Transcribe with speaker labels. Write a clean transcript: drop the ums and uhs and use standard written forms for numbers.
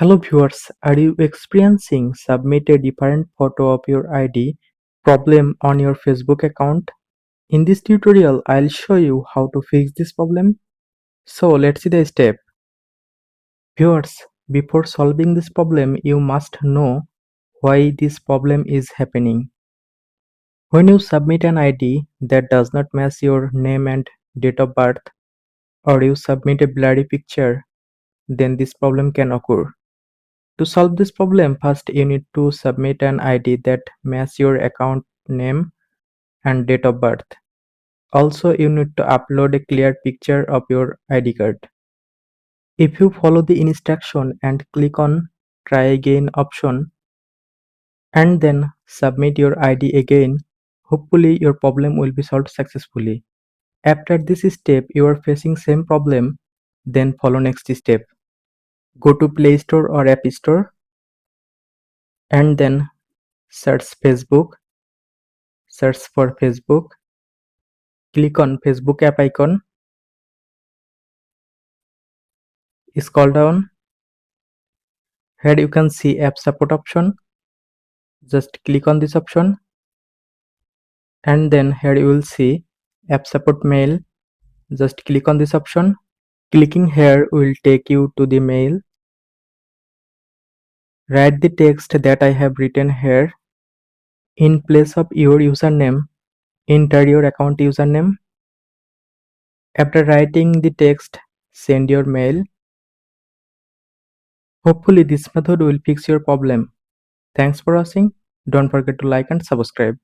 Speaker 1: Hello viewers, are you experiencing submit a different photo of your ID problem on your Facebook account? In this tutorial, I'll show you how to fix this problem. So let's see the step. Viewers, before solving this problem, you must know why this problem is happening. When you submit an ID that does not match your name and date of birth, or you submit a blurry picture, then this problem can occur. To solve this problem, first you need to submit an ID that matches your account name and date of birth. Also, you need to upload a clear picture of your ID card. If you follow the instruction and click on Try Again option and then submit your ID again, hopefully your problem will be solved successfully. After this step, you are facing same problem, then follow next step. Go to Play Store or App Store and then search Facebook. Search for Facebook. Click on Facebook app icon. Scroll down. Here you can see app support option. Just click on this option. And then here you will see app support mail. Just click on this option. Clicking here will take you to the mail. Write the text that I have written here. In place of your username, enter your account username. After writing the text, send your mail. Hopefully this method will fix your problem. Thanks for watching. Don't forget to like and subscribe.